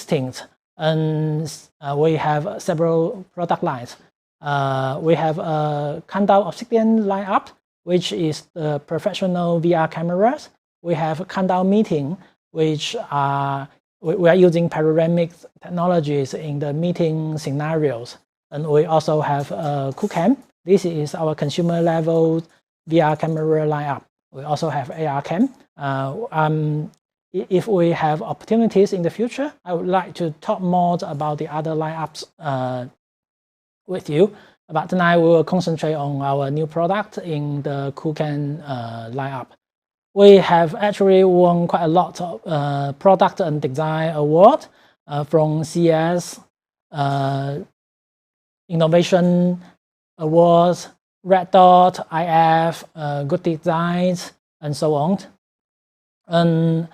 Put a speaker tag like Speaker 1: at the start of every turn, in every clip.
Speaker 1: distinct, and we have several product lines. We have a Kandao Obsidian lineup, which is the professional VR cameras. We have Kandao Meeting, which we are using panoramic technologies in the meeting scenarios. And we also have QooCam. This is our consumer level VR camera lineup. We also have AR cam. If we have opportunities in the future, I would like to talk more about the other lineups with you. But tonight we will concentrate on our new product in the QooCam lineup. We have actually won quite a lot of product and design awards from CES, Innovation Awards, Red Dot, IF, Good Designs, and so on. And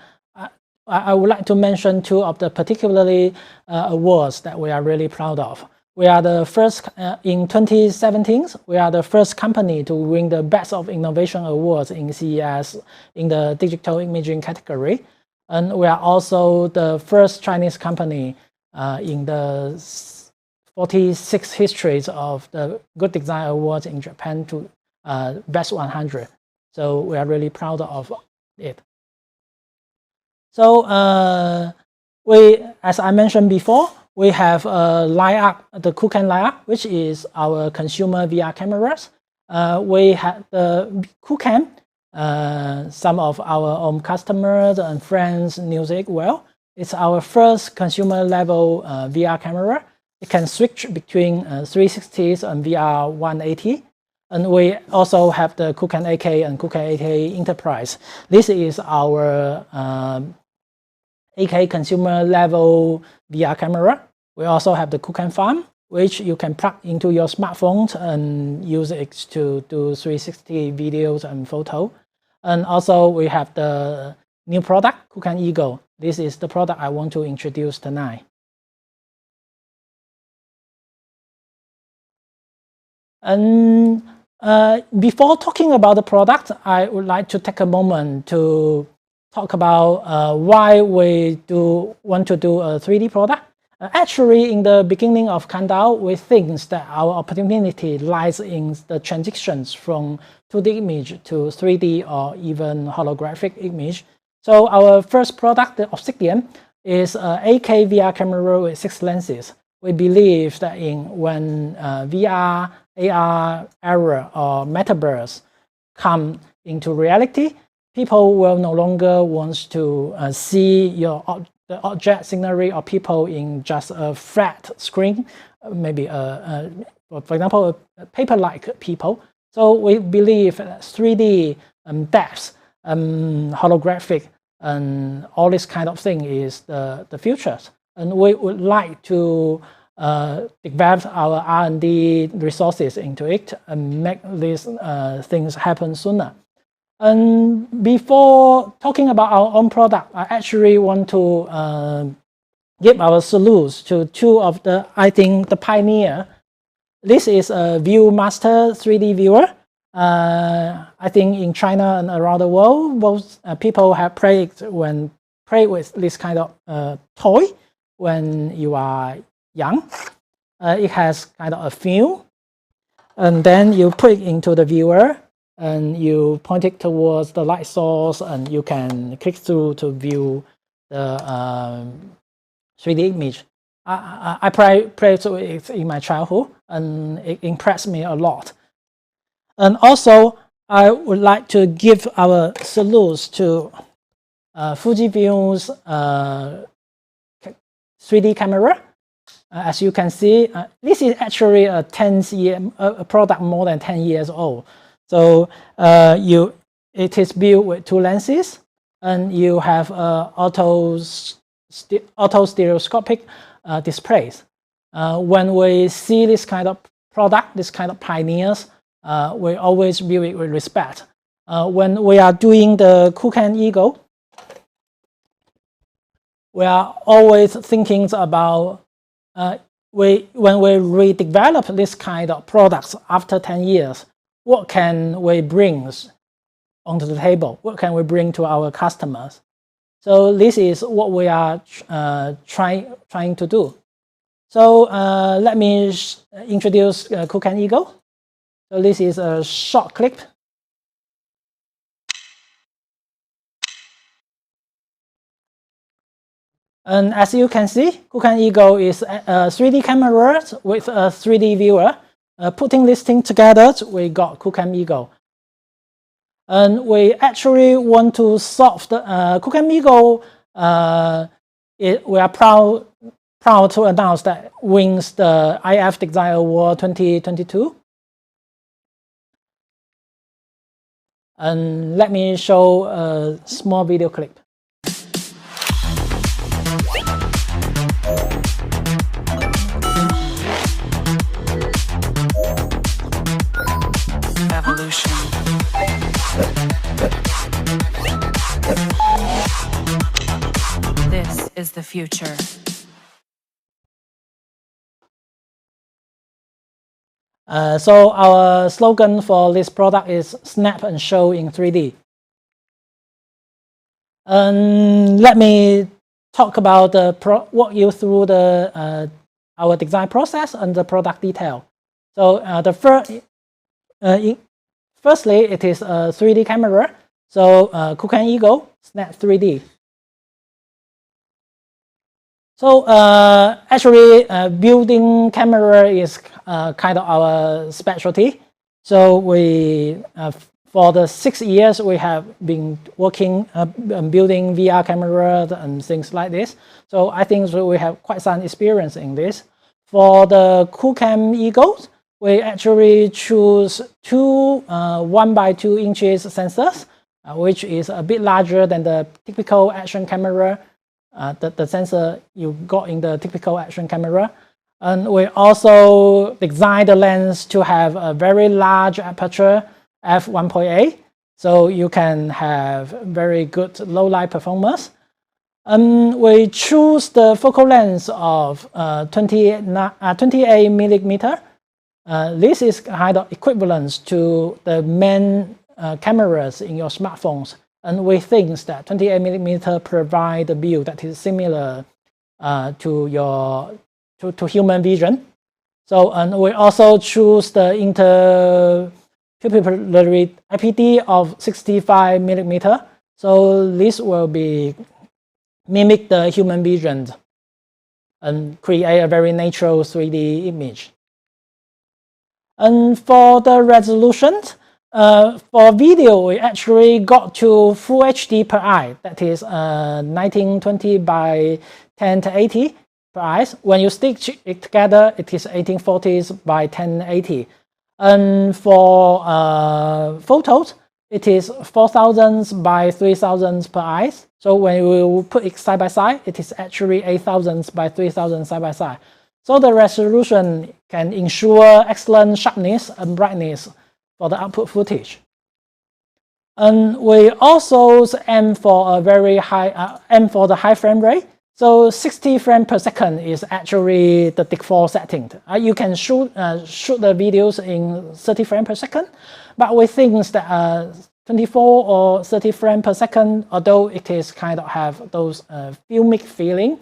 Speaker 1: I would like to mention two of the particularly awards that we are really proud of. We are the first, in 2017, we are the first company to win the Best of Innovation Awards in CES in the digital imaging category. And we are also the first Chinese company in the 46 histories of the Good Design Awards in Japan to Best 100. So we are really proud of it. So as I mentioned before, we have a lineup, the QooCam lineup, which is our consumer VR cameras. We have the QooCam. Some of our own customers and friends knew it well. It's our first consumer level VR camera. It can switch between 360s and VR 180. And we also have the QooCam 8K and QooCam 8K Enterprise. This is our 8K consumer level VR camera. We also have the QooCam Farm, which you can plug into your smartphone and use it to do 360 videos and photo. And also we have the new product, QooCam Eagle. This is the product I want to introduce tonight. And before talking about the product, I would like to take a moment to talk about why we want to do a 3D product. Actually, in the beginning of Kandao, we think that our opportunity lies in the transitions from 2D image to 3D or even holographic image. So our first product, the Obsidian, is an 8K VR camera with 6 lenses. We believe that when VR, AR era or metaverse come into reality, people will no longer want to see the object scenery or people in just a flat screen, maybe for example, a paper-like people. So we believe that 3D depth, holographic, and all this kind of thing is the future. And we would like to develop our R&D resources into it and make these things happen sooner. And before talking about our own product, I actually want to give our salutes to two of the, I think, the pioneer. This is a ViewMaster 3D viewer. I think in China and around the world, most people have played with this kind of toy when you are young. It has kind of a film, and then you put it into the viewer, and you point it towards the light source, and you can click through to view the 3D image. I played with it in my childhood, and it impressed me a lot. And also, I would like to give our salutes to Fujifilm's 3D camera. As you can see, this is actually a product more than 10 years old. So it is built with 2 lenses, and you have auto stereoscopic displays. When we see this kind of product, this kind of pioneers, we always view it with respect. When we are doing the QooCam Eagle, we are always thinking about when we redevelop this kind of products after 10 years, what can we bring onto the table? What can we bring to our customers? So this is what we are trying to do. So let me introduce QooCam Eagle. So this is a short clip. And as you can see, QooCam Eagle is a 3D camera with a 3D viewer. Putting this thing together, we got QooCam Eagle. And we actually want to solve the QooCam Eagle. We are proud to announce that wins the IF Design Award 2022. And let me show a small video clip.
Speaker 2: Evolution. This is the future.
Speaker 1: So our slogan for this product is Snap and Show in 3D. Let me talk about walk you through our design process and the product detail. So firstly, it is a 3D camera. So QooCam Eagle Snap 3D. So actually, building camera is kind of our specialty. So we, for the 6 years, we have been working building VR cameras and things like this. So I think we have quite some experience in this. For the QooCam Eagles, we actually choose two 1x2 inches sensors, which is a bit larger than the typical action camera. The sensor you got in the typical action camera. And we also designed the lens to have a very large aperture, f1.8, so you can have very good low light performance. And we choose the focal length of 28 millimeter. This is kind of equivalent to the main cameras in your smartphones. And we think that 28 millimeter provide a view that is similar to human vision. So, and we also choose the interpupillary IPD of 65 millimeter. So this will be mimic the human vision and create a very natural 3D image. And for the resolution, for video, we actually got to Full HD per eye. That is 1920 by 1080 per eye. When you stick it together, it is 1840 by 1080. And for photos, it is 4000 by 3000 per eye. So when we put it side by side, it is actually 8000 by 3000 side by side. So the resolution can ensure excellent sharpness and brightness for the output footage. And we also aim for a very high for the high frame rate. So 60 frames per second is actually the default setting. You can shoot the videos in 30 frames per second, but we think that 24 or 30 frames per second, although it is kind of have those filmic feeling,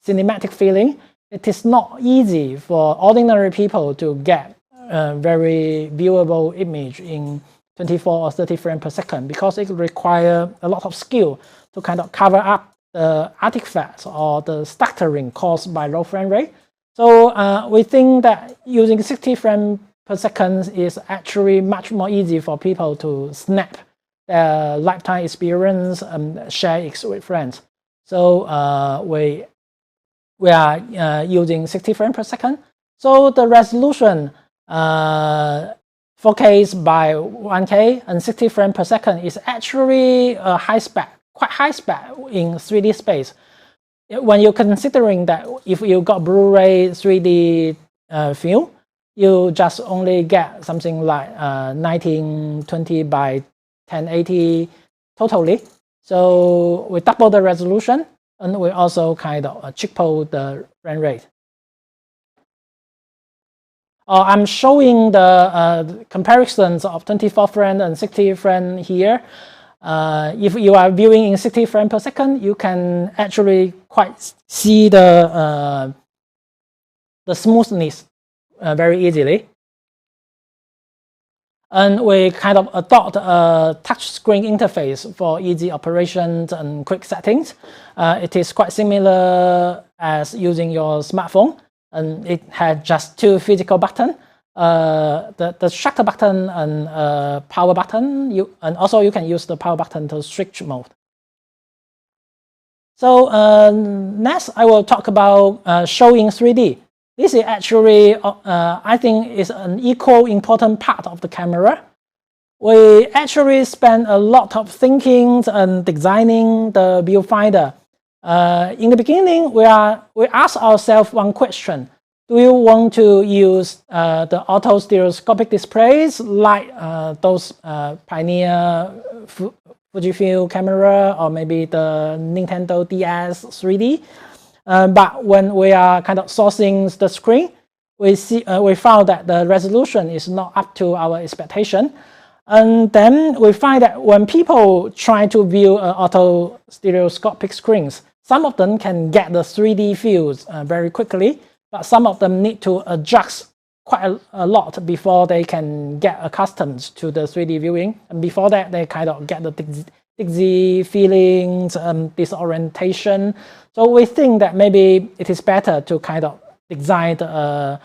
Speaker 1: cinematic feeling, it is not easy for ordinary people to get a very viewable image in 24 or 30 frames per second, because it requires a lot of skill to kind of cover up the artifacts or the stuttering caused by low frame rate. So we think that using 60 frames per second is actually much more easy for people to snap their lifetime experience and share it with friends. So we are using 60 frames per second. So the resolution 4K by 1K and 60 frames per second is actually a high spec, quite high spec in 3D space. When you're considering that if you got Blu-ray 3D film, you just only get something like 1920 by 1080 totally. So we double the resolution, and we also kind of triple the frame rate. I'm showing the comparisons of 24 frames and 60 frames here. If you are viewing in 60 frames per second, you can actually quite see the smoothness very easily. And we kind of adopt a touch screen interface for easy operations and quick settings. It is quite similar as using your smartphone, and it has just 2 physical buttons. The shutter button and power button, and also you can use the power button to switch mode. So next I will talk about showing 3D. This is actually, I think, is an equal important part of the camera. We actually spend a lot of thinking and designing the viewfinder. In the beginning, we ask ourselves one question. Do you want to use the auto stereoscopic displays like those Pioneer Fujifilm camera, or maybe the Nintendo DS 3D? But when we are kind of sourcing the screen, we found that the resolution is not up to our expectation. And then we find that when people try to view auto stereoscopic screens, some of them can get the 3D views very quickly, but some of them need to adjust quite a lot before they can get accustomed to the 3D viewing. And before that, they kind of get the dizzy feelings, disorientation. So we think that maybe it is better to kind of design the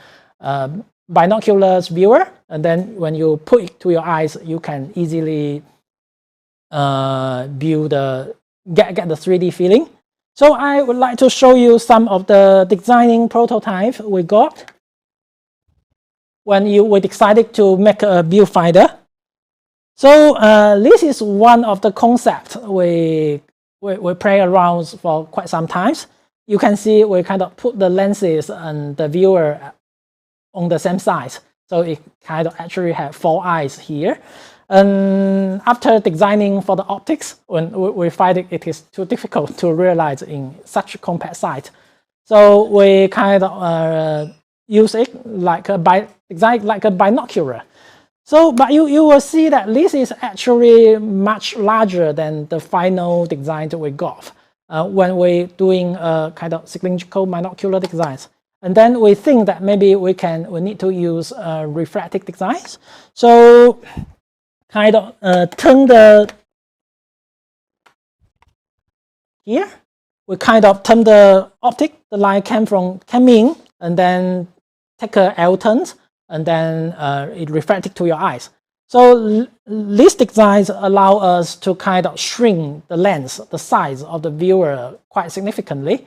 Speaker 1: binoculars viewer, and then when you put it to your eyes, you can easily view get the 3D feeling. So I would like to show you some of the designing prototype we got when we decided to make a viewfinder. So this is one of the concepts we play around for quite some time. You can see we kind of put the lenses and the viewer on the same size. So it kind of actually have 4 eyes here. And after designing for the optics, when we find it is too difficult to realize in such a compact site. So we kind of use it like design like a binocular. So, but you will see that this is actually much larger than the final design that we got when we're doing kind of cylindrical binocular designs. And then we think that maybe we need to use reflective designs. So kind of turn here. We kind of turn the optic, the light came in, and then take a L turn, and then it reflected to your eyes. So these designs allow us to kind of shrink the lens, the size of the viewer quite significantly.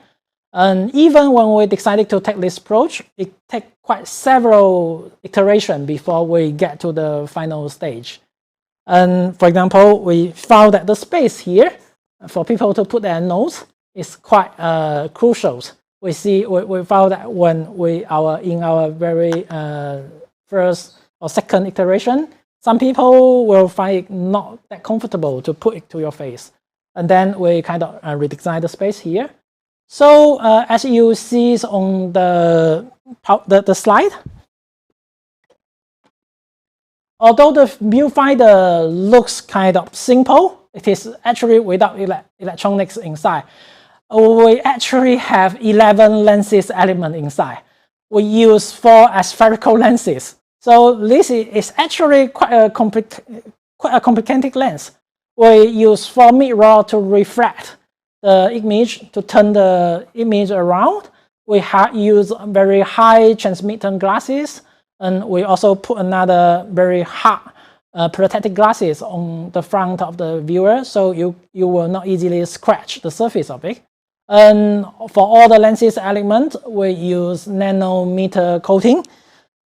Speaker 1: And even when we decided to take this approach, it takes quite several iterations before we get to the final stage. And for example, we found that the space here for people to put their nose is quite crucial. We found that when in our very first or second iteration, some people will find it not that comfortable to put it to your face. And then we kind of redesign the space here. So as you see on the slide, although the viewfinder looks kind of simple, it is actually without electronics inside. We actually have 11 lenses element inside. We use 4 aspherical lenses. So this is actually quite a complicated lens. We use 4 mirrors to reflect the image, to turn the image around. We use very high transmittance glasses, and we also put another very hard protective glasses on the front of the viewer, so you will not easily scratch the surface of it. And for all the lenses element, we use nanometer coating,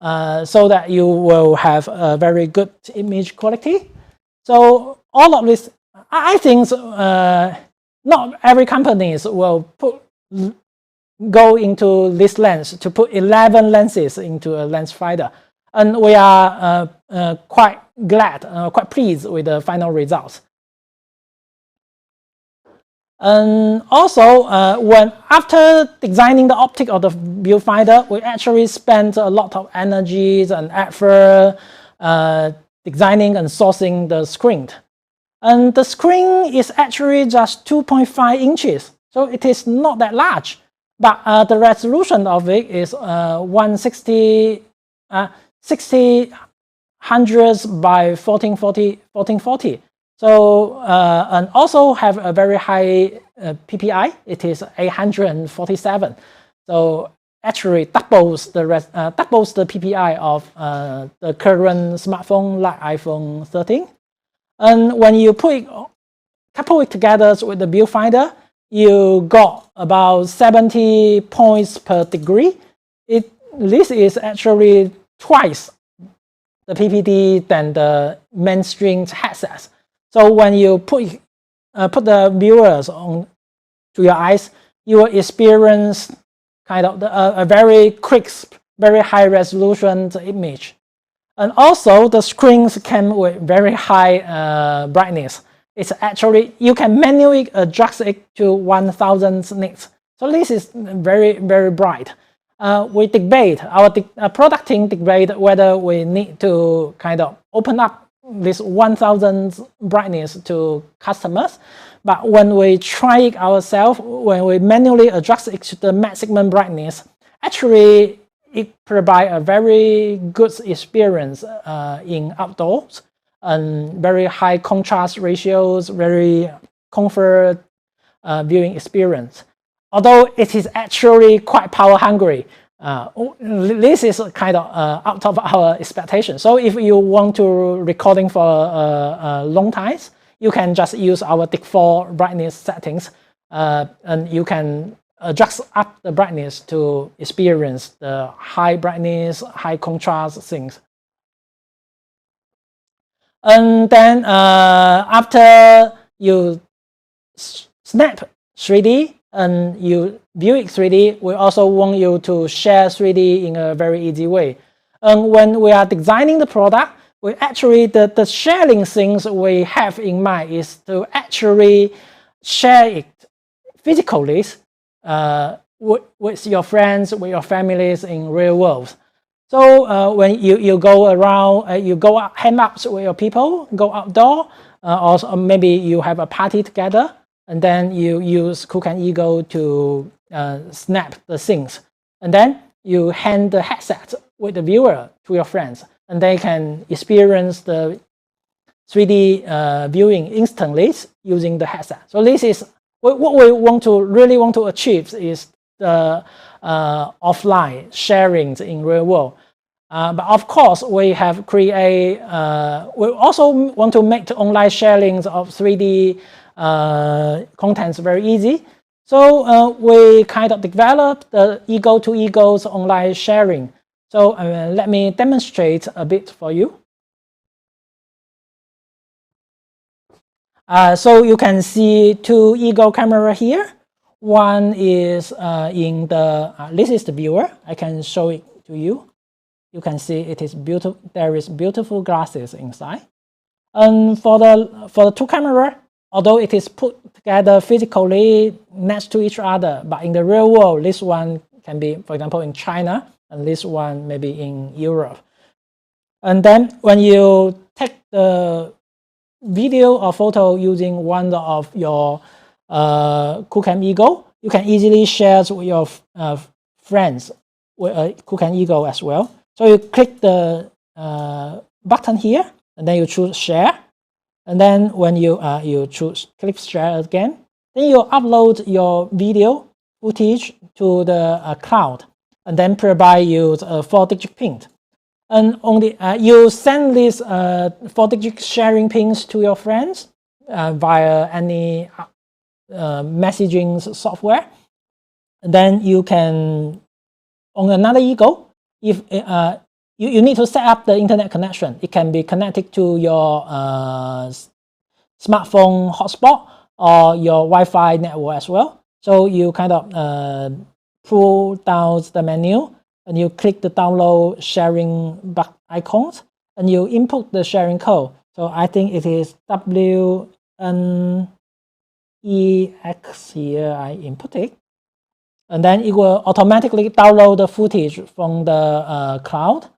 Speaker 1: so that you will have a very good image quality. So all of this, I think not every company will go into this lens to put 11 lenses into a lens finder. And we are quite glad, quite pleased with the final results. And also, after designing the optic of the viewfinder, we actually spent a lot of energies and effort designing and sourcing the screen. And the screen is actually just 2.5 inches, so it is not that large. But the resolution of it is 60 hundreds by 1440. So and also have a very high PPI. It is 847. So actually doubles the PPI of the current smartphone like iPhone 13. And when you couple it together with the viewfinder, you got about 70 points per degree. This is actually twice the PPD than the mainstream headsets. So when you put the viewers on to your eyes, you will experience kind of a very crisp, very high resolution image. And also the screens come with very high brightness. It's actually, you can manually adjust it to 1000 nits. So this is very, very bright. We debate, our product team debate whether we need to kind of open up this 1000 brightness to customers. But when we try it ourselves, when we manually adjust it to the maximum brightness, actually it provides a very good experience in outdoors and very high contrast ratios, very comfort viewing experience. Although it is actually quite power hungry, this is kind of out of our expectation. So if you want to recording for long times, you can just use our default brightness settings, and you can adjust up the brightness to experience the high brightness, high contrast things. And then after you snap 3D and you view it 3D, we also want you to share 3D in a very easy way. And when we are designing the product, we actually, the sharing things we have in mind is to actually share it physically with your friends, with your families in real world. So when you go around, you go out, hang out with your people, go outdoor, or maybe you have a party together, and then you use QooCam Ego to snap the things. And then you hand the headset with the viewer to your friends, and they can experience the 3D viewing instantly using the headset. So this is what we really want to achieve, is the offline sharing in real world. But of course, we have we also want to make the online sharings of 3D contents very easy. So we kind of developed the ego to egos online sharing. So let me demonstrate a bit for you. So you can see two ego camera here. One is in the, this is the viewer. I can show it to you. You can see it is beautiful. There is beautiful glasses inside. And for the two camera, although it is put together physically next to each other, but in the real world, this one can be, for example, in China, and this one maybe in Europe. And then when you take the video or photo using one of your QooCam Ego, you can easily share with your friends with a QooCam Ego as well. So you click the button here, and then you choose share. And then when you click share again, then you upload your video footage to the cloud, and then provide you a 4-digit PIN. And only you send these 4-digit sharing pins to your friends via any messaging software. And then you can, on another Ego, if you need to set up the internet connection. It can be connected to your smartphone hotspot or your Wi-Fi network as well. So you kind of pull down the menu, and you click the download sharing icons, and you input the sharing code. So I think it is WNEX here. I input it. And then it will automatically download the footage from the cloud.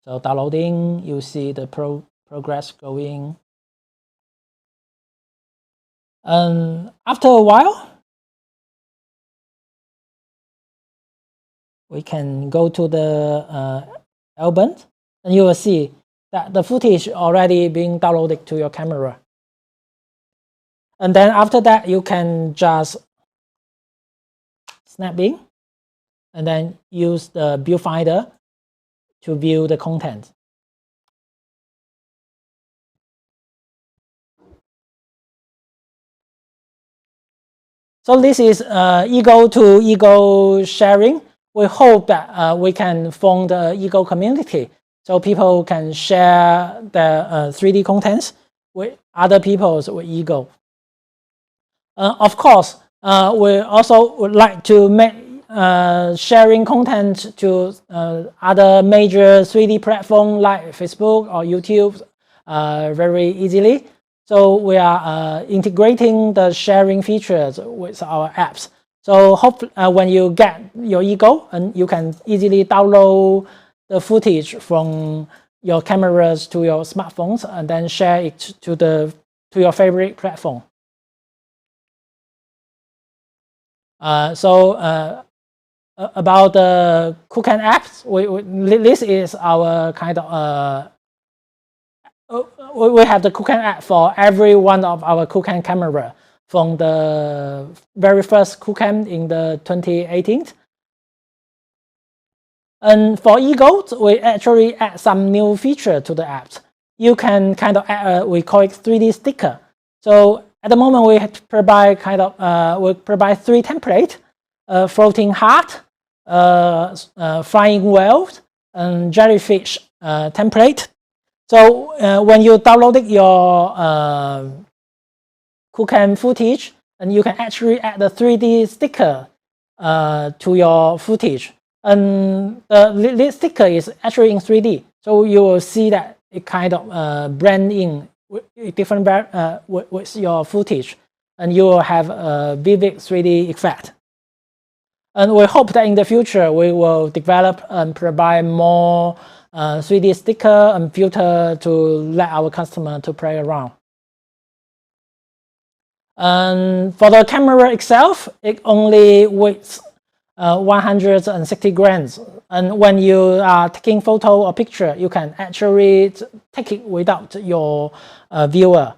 Speaker 1: So downloading, you see the progress going. And after a while, we can go to the album, and you will see that the footage already being downloaded to your camera. And then after that, you can just snap in and then use the viewfinder to view the content. So this is ego to ego sharing. We hope that we can form the ego community, so people can share their 3D contents with other people with ego. Of course, we also would like to make sharing content to other major 3D platforms like Facebook or YouTube very easily. So we are integrating the sharing features with our apps. So hope when you get your ego, and you can easily download the footage from your cameras to your smartphones and then share it to your favorite platform. About the QooCam apps, this is our kind of we have the QooCam app for every one of our QooCam camera from the very first QooCam in the 2018. And for ego, we actually add some new feature to the apps. You can kind of add we call it 3D sticker. So at the moment, we provide we provide 3 templates: floating heart, flying whales, and jellyfish template. So when you downloaded your QooCam footage, and you can actually add the 3D sticker to your footage. And this sticker is actually in 3D, so you will see that it kind of blend in with different with your footage, and you will have a vivid 3D effect. And we hope that in the future we will develop and provide more 3D sticker and filter to let our customer to play around. And for the camera itself, it only weighs 160 grams. And when you are taking photo or picture, you can actually take it without your viewer.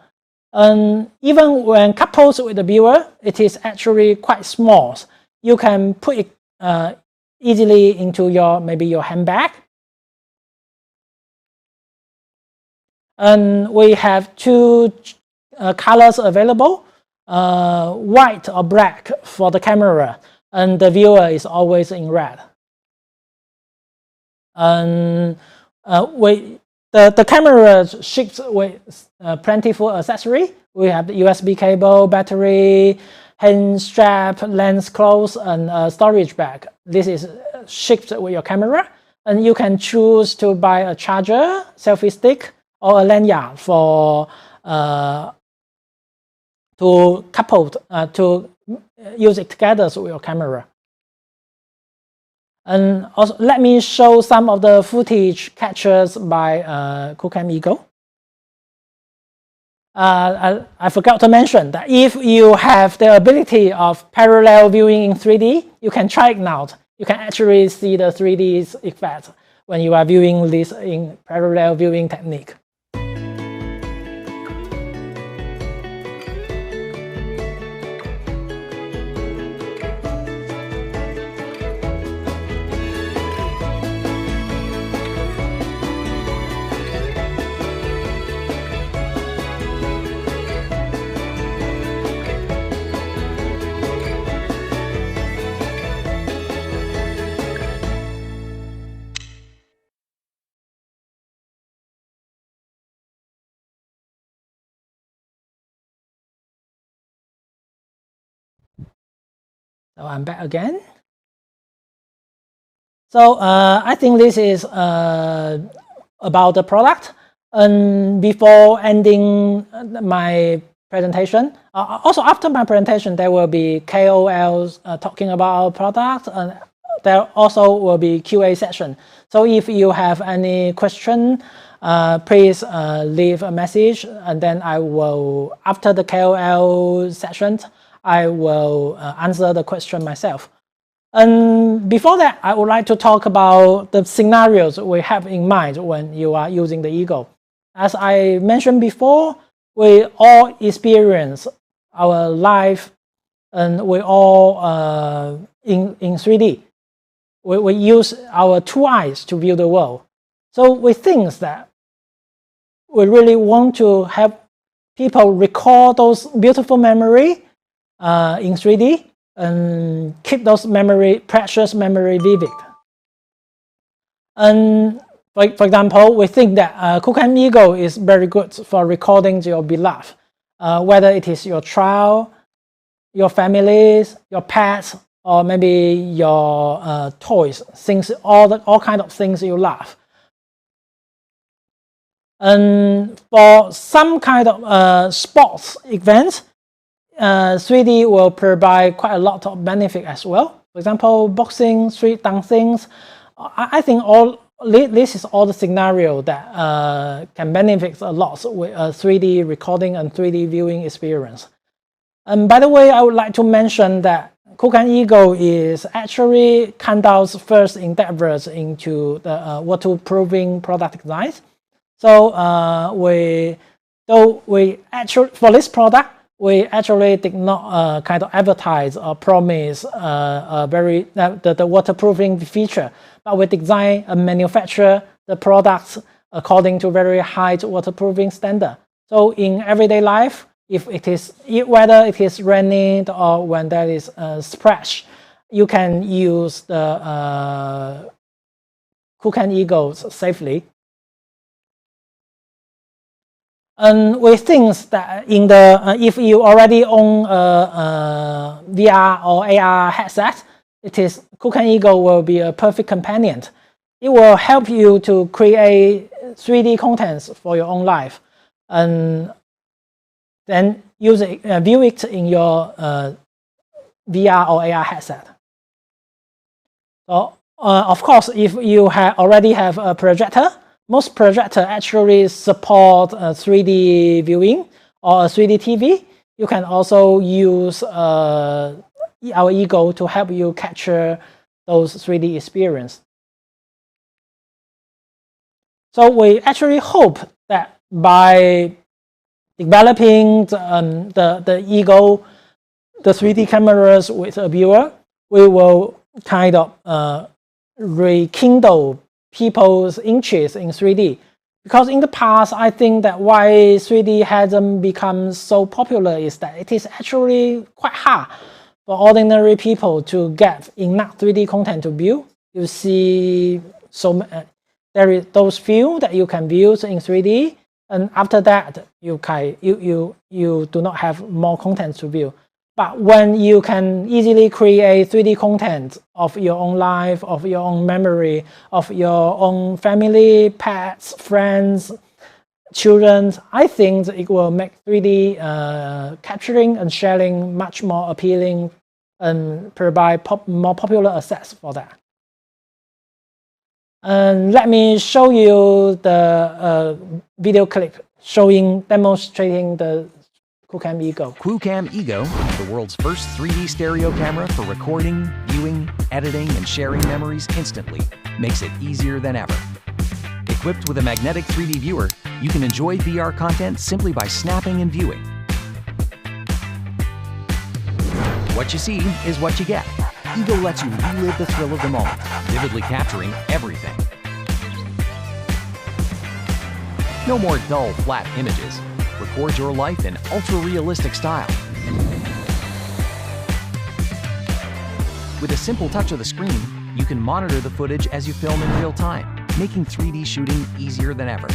Speaker 1: And even when coupled with the viewer, it is actually quite small. You can put it easily into maybe your handbag. And we have 2 colors available, white or black for the camera, and the viewer is always in red. And the camera ships with plentiful accessory. We have the USB cable, battery, hand strap, lens close, and storage bag. This is shipped with your camera, and you can choose to buy a charger, selfie stick, or a lanyard for to couple to use it together with your camera. And also, let me show some of the footage captures by QooCam Ego. I forgot to mention that if you have the ability of parallel viewing in 3D, you can try it now. You can actually see the 3D effect when you are viewing this in parallel viewing technique. So I'm back again. So I think this is about the product. And before ending my presentation, also after my presentation, there will be KOLs talking about our product, and there also will be QA session. So if you have any question please leave a message, and then I will, after the KOL session, I will answer the question myself. And before that, I would like to talk about the scenarios we have in mind when you are using the Eagle. As I mentioned before, we all experience our life, and we all in 3D. We use our two eyes to view the world. So we think that we really want to have people recall those beautiful memories in 3D and keep those precious memory vivid. And for example, we think that QooCam Eagle is very good for recording your beloved, whether it is your child, your families, your pets, or maybe your toys, things, all kind of things you love. And for some kind of sports events, 3D will provide quite a lot of benefit as well. For example, boxing, street dancing. I think this is all the scenario that can benefit a lot with 3D recording and 3D viewing experience. And by the way, I would like to mention that QooCam Eagle is actually Kandao's first endeavors into the waterproofing product design. So for this product, we actually did not kind of advertise or promise the waterproofing feature, but we design and manufacture the products according to very high waterproofing standard. So in everyday life, whether it is raining or when there is a splash, you can use the QooCam Eagles safely. And we think that if you already own a VR or AR headset, QooCam Eagle will be a perfect companion. It will help you to create 3D contents for your own life, and then view it in your VR or AR headset. So, of course, if you already have a projector, most projectors actually support 3D viewing or a 3D TV. You can also use our Eagle to help you capture those 3D experience. So we actually hope that by developing the Eagle, the 3D cameras with a viewer, we will kind of rekindle people's interest in 3D. Because in the past, I think that why 3D hasn't become so popular is that it is actually quite hard for ordinary people to get enough 3D content to view. You see, there is those few that you can view in 3D, and after that, you do not have more content to view. But when you can easily create 3D content of your own life, of your own memory, of your own family, pets, friends, children, I think it will make 3D capturing and sharing much more appealing and provide more popular access for that. And let me show you the video clip demonstrating the QooCam Eagle.
Speaker 2: QooCam Eagle, the world's first 3D stereo camera for recording, viewing, editing, and sharing memories instantly, makes it easier than ever. Equipped with a magnetic 3D viewer, you can enjoy VR content simply by snapping and viewing. What you see is what you get. Eagle lets you relive the thrill of the moment, vividly capturing everything. No more dull, flat images. Record your life in ultra-realistic style. With a simple touch of the screen, you can monitor the footage as you film in real time, making 3D shooting easier than ever.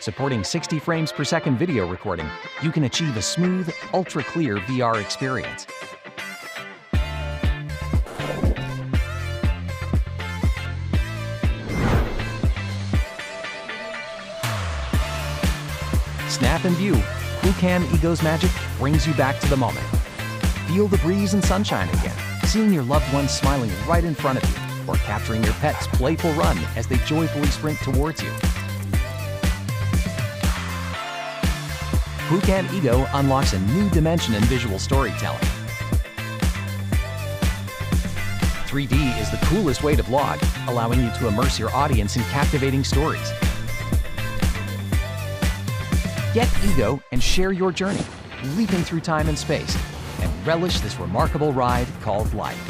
Speaker 2: Supporting 60 frames per second video recording, you can achieve a smooth, ultra-clear VR experience. Snap and view, QooCam Ego's magic brings you back to the moment. Feel the breeze and sunshine again, seeing your loved ones smiling right in front of you, or capturing your pet's playful run as they joyfully sprint towards you. QooCam Ego unlocks a new dimension in visual storytelling. 3D is the coolest way to vlog, allowing you to immerse your audience in captivating stories. Get Ego and share your journey, leaping through time and space, and relish this remarkable ride called life.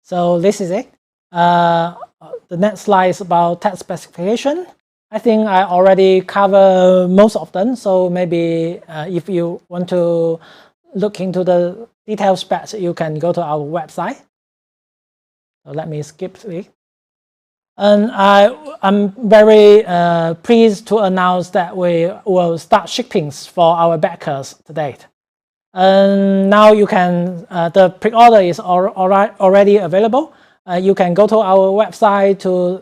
Speaker 1: So this is it. The next slide is about tech specification. I think I already covered most of them. So maybe if you want to look into the detailed specs, you can go to our website. So let me skip it. And I'm very pleased to announce that we will start shipping for our backers today. And now you can, the pre-order is already available. You can go to our website to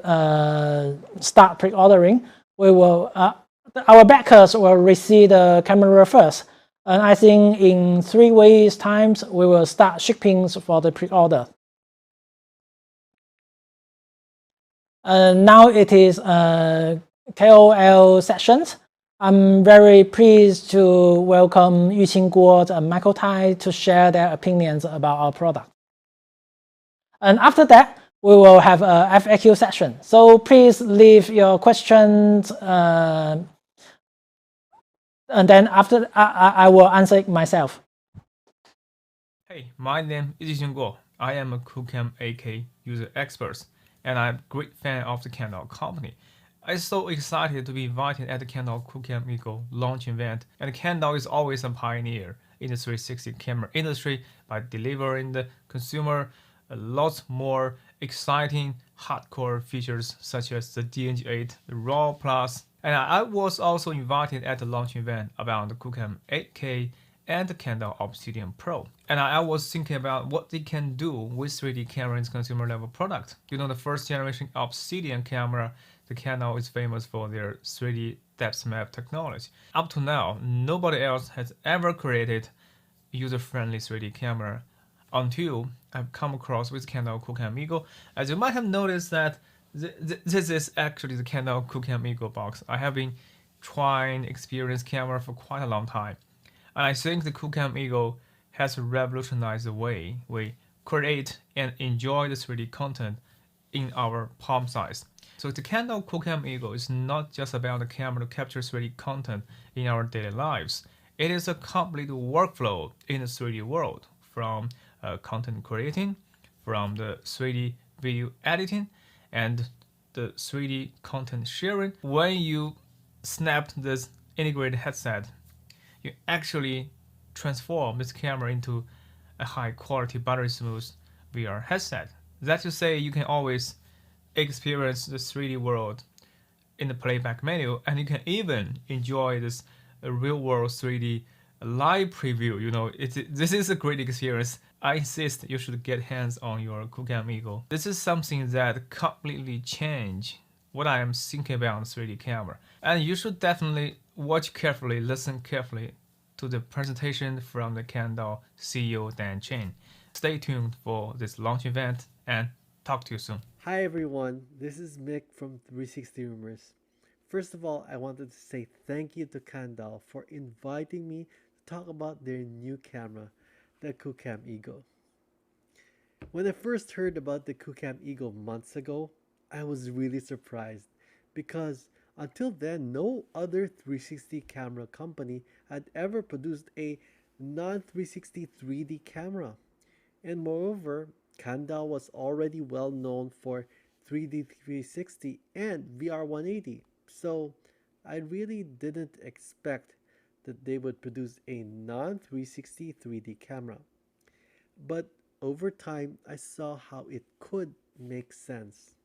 Speaker 1: start pre-ordering. We will, our backers will receive the camera first. And I think in 3 weeks' time, we will start shipping for the pre-order. Now it is KOL sessions. I'm very pleased to welcome Yuqing Guo and Michael Tai to share their opinions about our product. And after that, we will have a FAQ session. So please leave your questions, and then after I will answer it myself.
Speaker 3: Hey, my name is Yuqing Guo. I am a QooCam AK user expert, and I'm a great fan of the Kandao company. I'm so excited to be invited at the Kandao QooCam Ego launch event, and Kandao is always a pioneer in the 360 camera industry by delivering the consumer a lot more exciting hardcore features such as the DNG8, the RAW Plus, and I was also invited at the launch event about the QooCam 8K and the Kandao Obsidian Pro. And I was thinking about what they can do with 3D camera in consumer level product. You know, the first generation Obsidian camera, the Kandao is famous for their 3D depth map technology. Up to now, nobody else has ever created user-friendly 3D camera until I've come across with Kandao QooCam Ego. As you might have noticed that this is actually the Kandao QooCam Ego box. I have been trying experienced camera for quite a long time. And I think the QooCam Ego has revolutionized the way we create and enjoy the 3D content in our palm size. So the Kandao QooCam Ego is not just about the camera to capture 3D content in our daily lives. It is a complete workflow in the 3D world, from content creating, from the 3D video editing, and the 3D content sharing. When you snap this integrated headset, you actually transform this camera into a high quality buttery smooth VR headset. That to say, you can always experience the 3D world in the playback menu, and you can even enjoy this real world 3D live preview. You know, this is a great experience. I insist you should get hands on your QooCam Ego. This is something that completely changed what I am thinking about 3D camera. And you should definitely watch carefully, listen carefully to the presentation from the Kandao CEO Dan Chen. Stay tuned for this launch event and talk to you soon.
Speaker 4: Hi everyone, this is Mick from 360 Rumors. First of all, I wanted to say thank you to Kandao for inviting me to talk about their new camera, the QooCam Ego. When I first heard about the QooCam Ego months ago, I was really surprised because until then, no other 360 camera company had ever produced a non-360 3D camera. And moreover, Kandao was already well known for 3D 360 and VR 180, so I really didn't expect that they would produce a non-360 3D camera. But over time, I saw how it could make sense.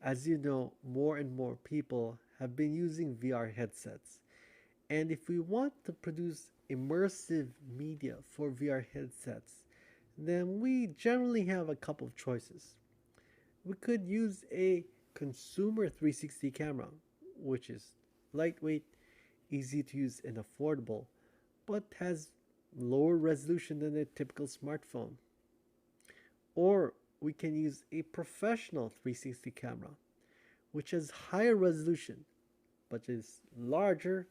Speaker 4: As you know, more and more people have been using VR headsets, And if we want to produce immersive media for VR headsets, then we generally have a couple of choices. We could use a consumer 360 camera, which is lightweight, easy to use, and affordable, but has lower resolution than a typical smartphone. Or we can use a professional 360 camera, which has higher resolution, but is larger,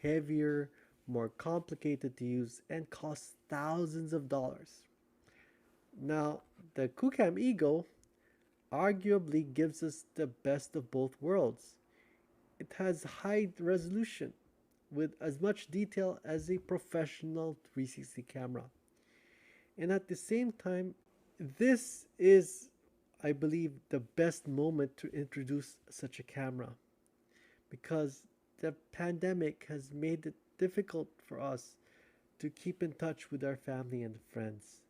Speaker 4: heavier, more complicated to use, and costs thousands of dollars. Now, the QooCam Ego arguably gives us the best of both worlds. It has high resolution with as much detail as a professional 360 camera. And at the same time, this is, I believe, the best moment to introduce such a camera because the pandemic has made it difficult for us to keep in touch with our family and friends.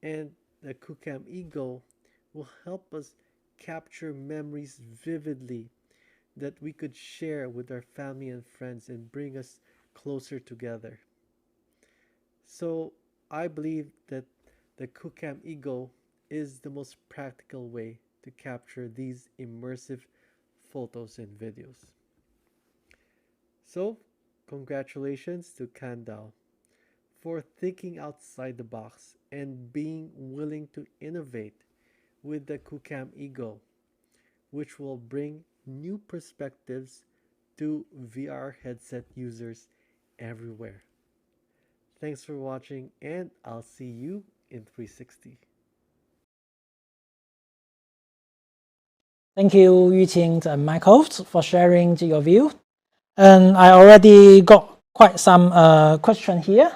Speaker 4: And the QooCam Ego will help us capture memories vividly that we could share with our family and friends and bring us closer together. So I believe that the QooCam Ego is the most practical way to capture these immersive photos and videos. So, congratulations to Kandao for thinking outside the box and being willing to innovate with the QooCam Ego, which will bring new perspectives to VR headset users everywhere. Thanks for watching, and I'll see you in 360.
Speaker 1: Thank you, Yuqing and Michael, for sharing your view. And I already got quite some question here.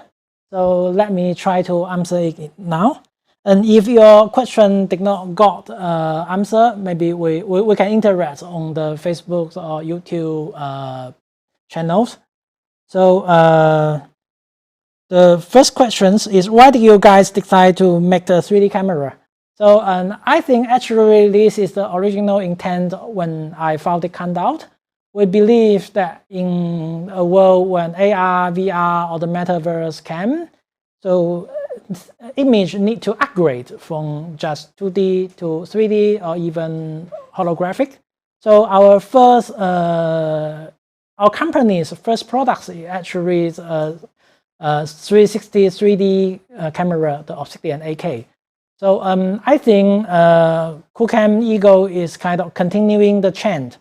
Speaker 1: So let me try to answer it now. And if your question did not got answer, maybe we can interact on the Facebook or YouTube channels. So the first question is, why did you guys decide to make the 3D camera? So I think actually this is the original intent when I founded Kandao. We believe that in a world when AR, VR, or the metaverse came, so image need to upgrade from just 2D to 3D or even holographic. So our company's first products is actually 360 3D camera, the Obsidian AK. So I think QooCam Ego is kind of continuing the trend.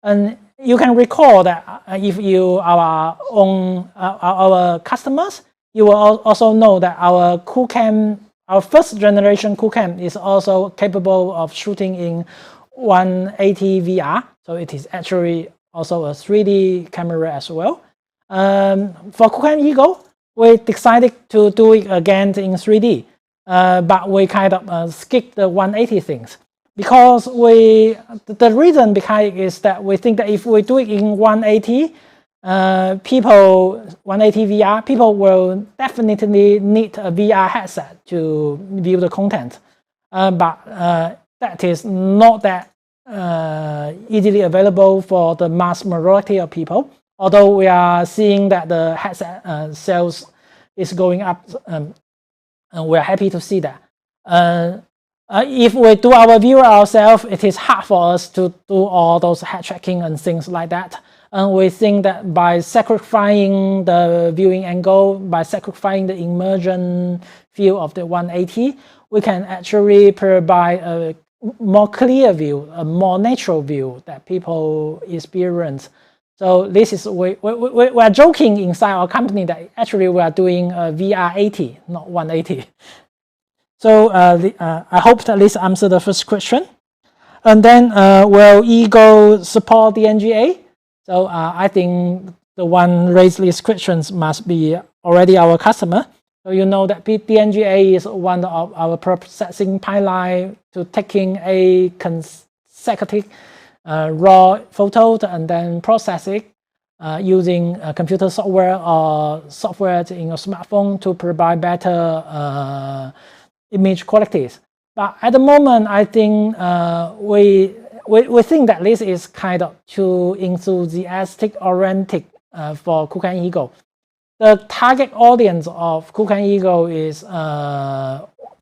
Speaker 1: And you can recall that if you are our customers, you will also know that our QooCam, our first generation QooCam is also capable of shooting in 180 VR. So it is actually also a 3D camera as well. For QooCam Ego, we decided to do it again in 3D, but we kind of skipped the 180 things. Because the reason behind it is that we think that if we do it in 180, 180 VR, people will definitely need a VR headset to view the content. But that is not that easily available for the mass majority of people. Although we are seeing that the headset sales is going up, and we're happy to see that. If we do our viewer ourselves, it is hard for us to do all those head tracking and things like that. And we think that by sacrificing the viewing angle, by sacrificing the immersion view of the 180, we can actually provide a more clear view, a more natural view that people experience. So this is, we are joking inside our company that actually we are doing a VR 80, not 180. So I hope that this answers the first question. And then will Ego support the NGA? So I think the one raised these questions must be already our customer. So you know that DNGA is one of our processing pipeline to taking a consecutive raw photos and then process it using computer software or software in your smartphone to provide better image qualities. But at the moment, I think we think that this is kind of too enthusiastic oriented for QooCam Ego. The target audience of QooCam Ego is,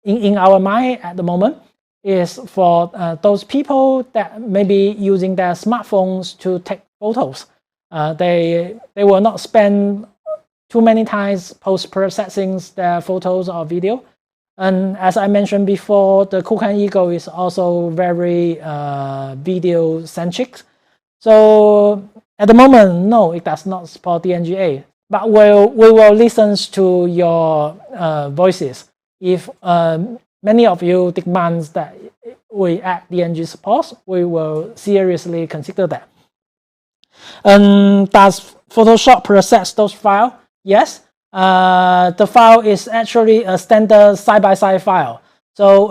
Speaker 1: in our mind at the moment, is for those people that may be using their smartphones to take photos. They will not spend too many times post-processing their photos or video. And as I mentioned before, the QooCam Ego is also very video-centric. So at the moment, no, it does not support DNGA. But we will listen to your voices. If many of you demand that we add DNG support, we will seriously consider that. Does Photoshop process those files? Yes. The file is actually a standard side-by-side file. So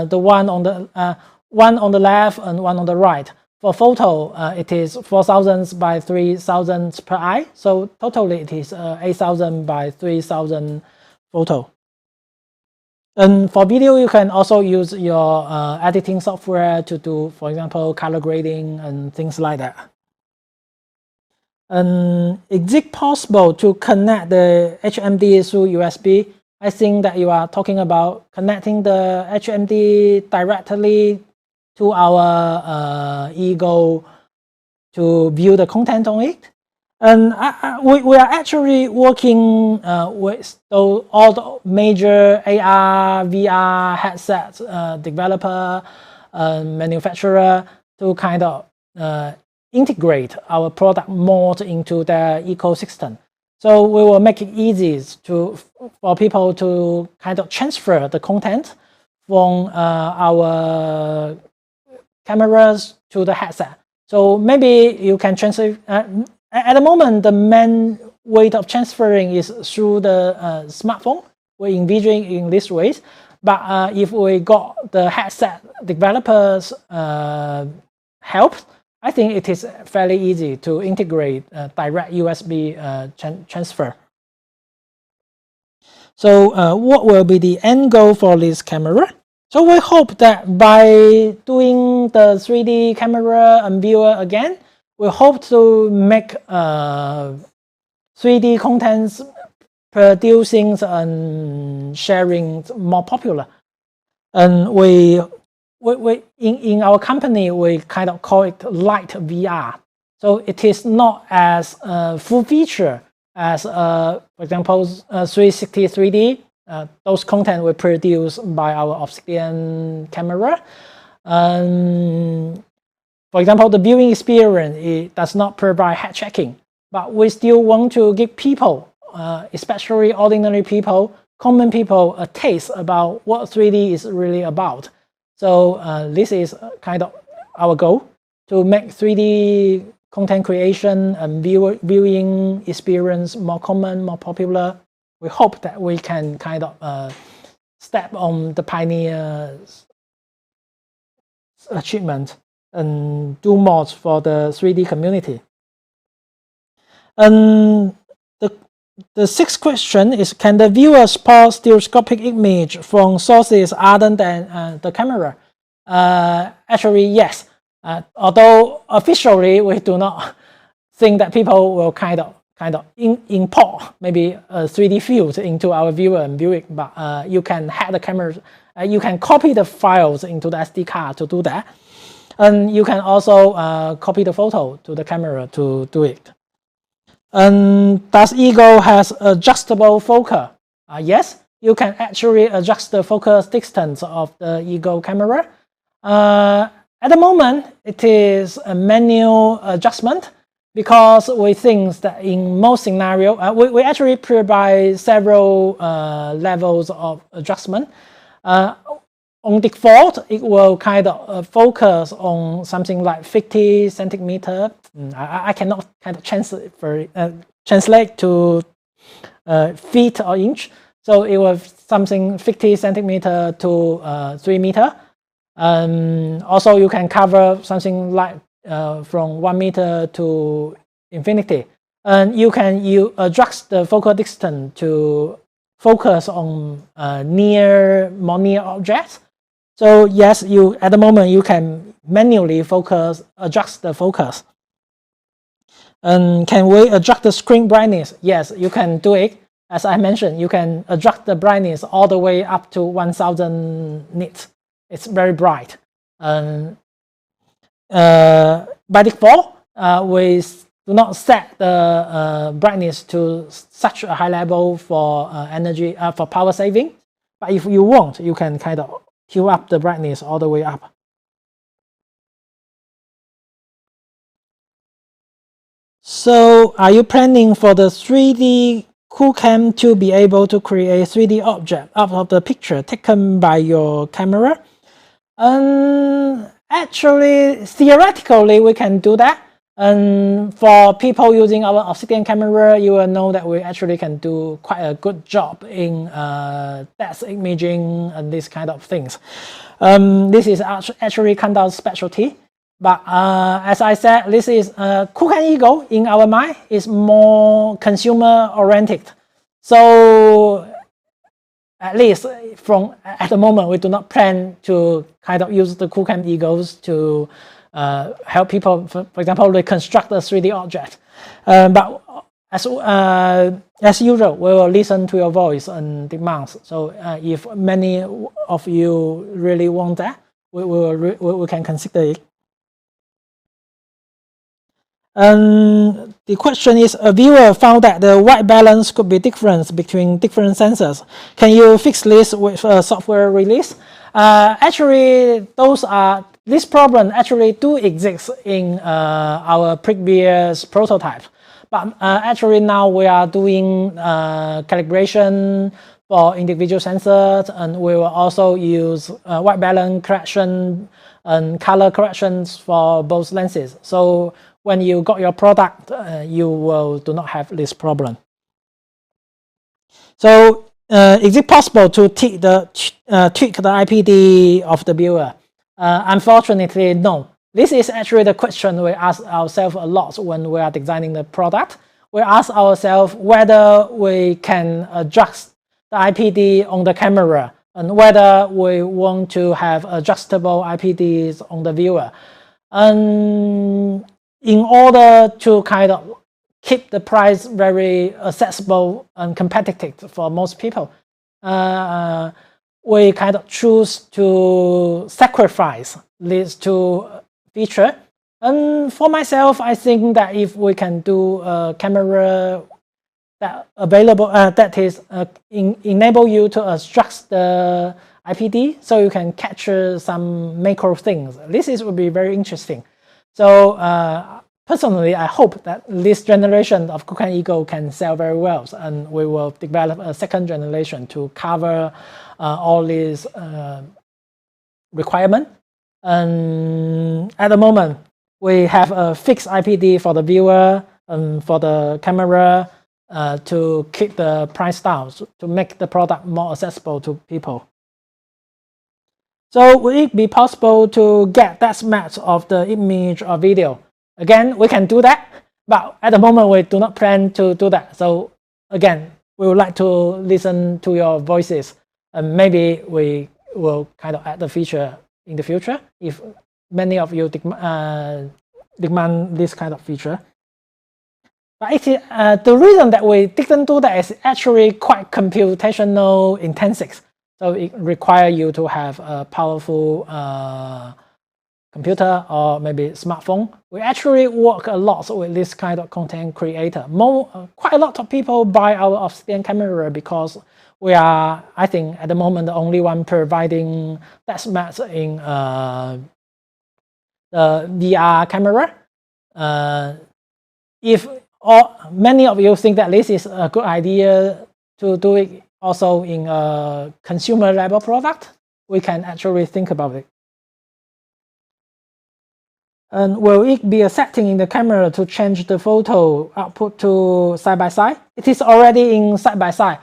Speaker 1: the one on the left and one on the right. For photo, it is 4,000 by 3,000 per eye. So totally it is 8,000 by 3,000 photo. And for video, you can also use your editing software to do, for example, color grading and things like that. Is it possible to connect the HMD through USB? I think that you are talking about connecting the HMD directly to our Ego to view the content on it. And we are actually working with all the major AR, VR headsets developer, manufacturer to kind of integrate our product more into their ecosystem. So we will make it easy for people to kind of transfer the content from our cameras to the headset. So maybe you can transfer. At the moment, the main way of transferring is through the smartphone. We're envisioning in this way. But if we got the headset developers' help, I think it is fairly easy to integrate direct USB transfer. So what will be the end goal for this camera? So we hope that by doing the 3D camera and viewer again, we hope to make 3D contents producing and sharing more popular. And in our company, we kind of call it light VR. So it is not as full feature as, for example, 360 3D. Those content were produced by our Obsidian camera. For example, the viewing experience, it does not provide head tracking, but we still want to give people, especially ordinary people, common people, a taste about what 3D is really about. So this is kind of our goal, to make 3D content creation and viewing experience more common, more popular. We hope that we can kind of step on the pioneer's achievement and do more for the 3D community. And the sixth question is, can the viewer support stereoscopic image from sources other than the camera? Actually, yes. Although officially we do not think that people will kind of import maybe a 3D field into our viewer and view it, but you can hack the camera. You can copy the files into the SD card to do that. And you can also copy the photo to the camera to do it. And does Ego has adjustable focus? Yes, you can actually adjust the focus distance of the Ego camera. At the moment, it is a manual adjustment because we think that in most scenarios, we actually provide several levels of adjustment. On default, it will kind of focus on something like 50 centimeter. I cannot kind of translate to feet or inch. So it was something 50 centimeter to 3 meter. Also, you can cover something like from 1 meter to infinity. And you can adjust the focal distance to focus on more near objects. So yes, at the moment you can manually adjust the focus. And can we adjust the screen brightness? Yes, you can do it. As I mentioned, you can adjust the brightness all the way up to 1000 nits. It's very bright. By default, we do not set the brightness to such a high level for energy for power saving. But if you want, you can kind of tune up the brightness all the way up. So, are you planning for the 3D QooCam to be able to create 3D object out of the picture taken by your camera? Actually, theoretically, we can do that. And for people using our Obsidian camera, you will know that we actually can do quite a good job in depth imaging and these kind of things. This is actually Kandao's specialty. But as I said, this is QooCam Eagle in our mind is more consumer oriented. So at least at the moment, we do not plan to kind of use the QooCam Eagles to help people, for example, reconstruct a 3D object. But as usual, we will listen to your voice and demands. So if many of you really want that, we can consider it. The question is, a viewer found that the white balance could be different between different sensors. Can you fix this with a software release? Actually, this problem actually do exist in our previous prototype. But actually now we are doing calibration for individual sensors, and we will also use white balance correction and color corrections for both lenses. So when you got your product, you do not have this problem. So is it possible to tweak the IPD of the viewer? Unfortunately, no. This is actually the question we ask ourselves a lot when we are designing the product. We ask ourselves whether we can adjust the IPD on the camera and whether we want to have adjustable IPDs on the viewer. And in order to kind of keep the price very accessible and competitive for most people, we kind of choose to sacrifice these two features. And for myself, I think that if we can do a camera that enable you to adjust the IPD, so you can capture some macro things, this would be very interesting. So personally, I hope that this generation of QooCam Eagle can sell very well, and we will develop a second generation to cover all these requirements. And at the moment, we have a fixed IPD for the viewer and for the camera to keep the price down, to make the product more accessible to people. So will it be possible to get that match of the image or video? Again, we can do that, but at the moment we do not plan to do that. So again, we would like to listen to your voices, and maybe we will kind of add the feature in the future if many of you demand this kind of feature. But the reason that we didn't do that is actually quite computational intensive. So it requires you to have a powerful computer or maybe smartphone. We actually work a lot with this kind of content creator. Quite a lot of people buy our Obsidian camera because we are, I think, at the moment the only one providing that match in the VR camera. If many of you think that this is a good idea to do it also in a consumer level product, we can actually think about it. And will it be a setting in the camera to change the photo output to side-by-side? It is already in side-by-side.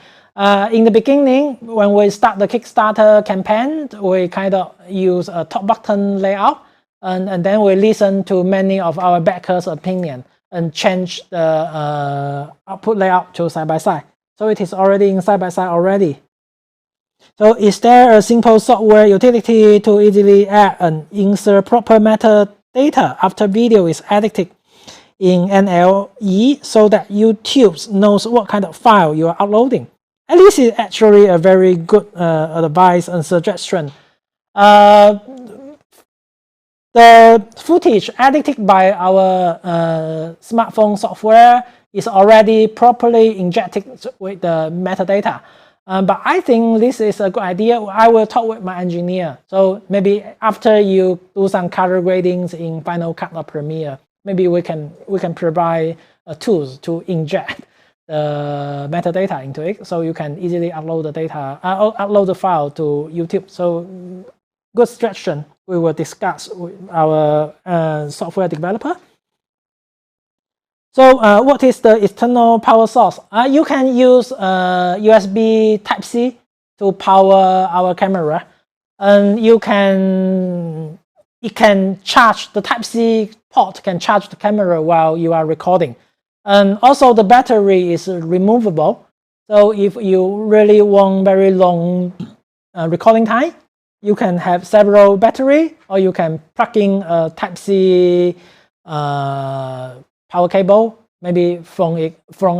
Speaker 1: In the beginning, when we start the Kickstarter campaign, we kind of use a top button layout, and then we listen to many of our backers' opinion and change the output layout to side-by-side. So it is already in side-by-side already. So is there a simple software utility to easily add and insert proper metadata after video is edited? in NLE so that YouTube knows what kind of file you are uploading. At least it's actually a very good advice and suggestion. The footage edited by our smartphone software is already properly injected with the metadata. But I think this is a good idea. I will talk with my engineer. So maybe after you do some color gradings in Final Cut or Premiere, maybe we can provide tools to inject the metadata into it, so you can easily upload the data, upload the file to YouTube. So good suggestion. We will discuss with our software developer. So what is the external power source? You can use USB Type-C to power our camera, and it can charge the Type-C port, can charge the camera while you are recording. And also the battery is removable. So if you really want very long recording time, you can have several battery, or you can plug in a Type-C power cable, maybe from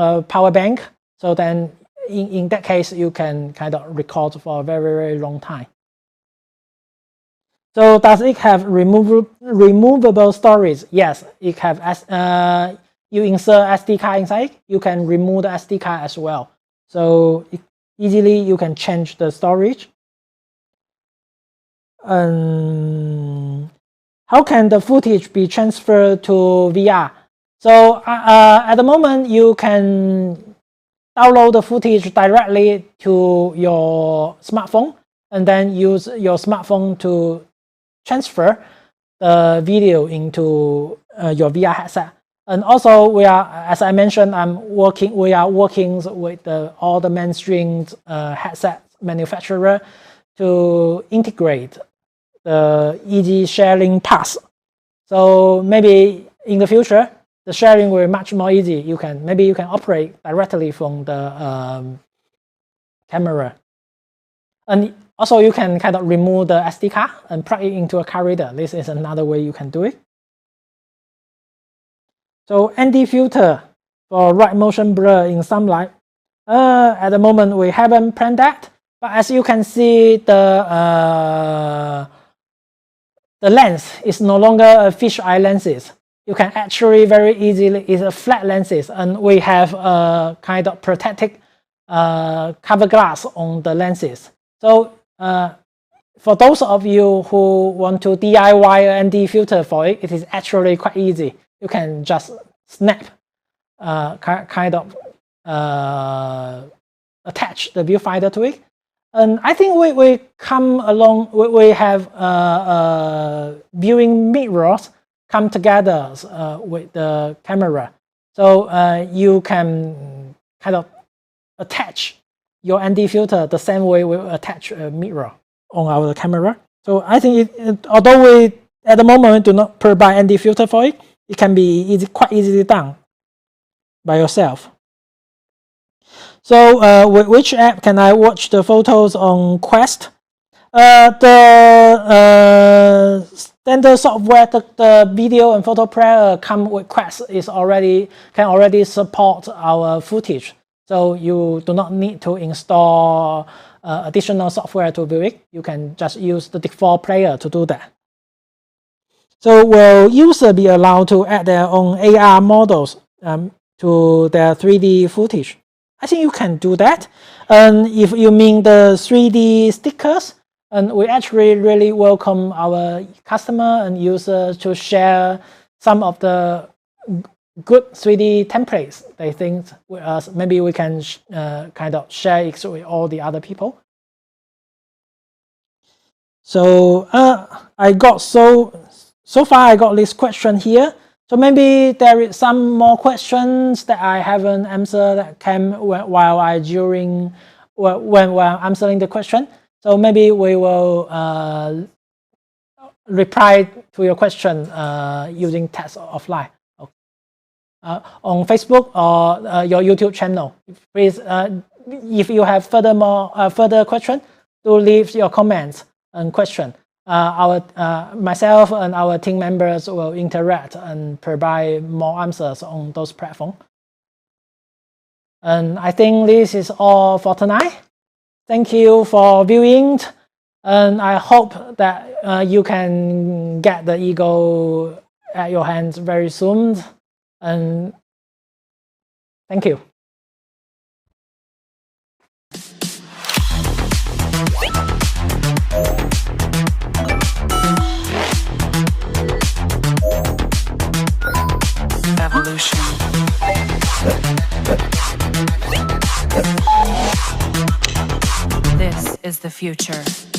Speaker 1: a power bank. So then in that case, you can kind of record for a very, very long time. So does it have removable storage? Yes, it have. You insert SD card inside, you can remove the SD card as well. So easily you can change the storage. How can the footage be transferred to VR? So at the moment, you can download the footage directly to your smartphone, and then use your smartphone to transfer the video into your VR headset. And also, as I mentioned, we are working with all the mainstream headset manufacturer to integrate the easy sharing path. So maybe in the future, the sharing will be much more easy. Maybe you can operate directly from the camera. And also you can kind of remove the SD card and plug it into a card reader. This is another way you can do it. So ND filter for right motion blur in Sunlight. At the moment we haven't planned that, but as you can see, the lens is no longer a fisheye lenses. You can actually very easily, it's a flat lenses, and we have a kind of protected cover glass on the lenses. So for those of you who want to DIY an ND filter for it, it is actually quite easy. You can just snap, kind of attach the viewfinder to it. And I think we come along, we have viewing mirrors come together with the camera. So you can kind of attach your ND filter the same way we attach a mirror on our camera. So I think although we at the moment do not provide ND filter for it, it can be quite easily done by yourself. So with which app can I watch the photos on Quest? The standard software, the video and photo player come with Quest can already support our footage. So you do not need to install additional software to view it. You can just use the default player to do that. So will users be allowed to add their own AR models to their 3D footage? I think you can do that. And if you mean the 3D stickers, and we actually really welcome our customer and users to share some of the good 3D templates they think with us. Maybe we can kind of share it with all the other people. So so far I got this question here. So maybe there is some more questions that I haven't answered that came while I'm answering the question. So maybe we will reply to your question using text offline on Facebook or your YouTube channel. Please, if you have further questions, do leave your comments and question. myself and our team members will interact and provide more answers on those platforms. And I think this is all for tonight. Thank you for viewing, and I hope that you can get the Eagle at your hands very soon. And thank you.
Speaker 5: Evolution. This is the future.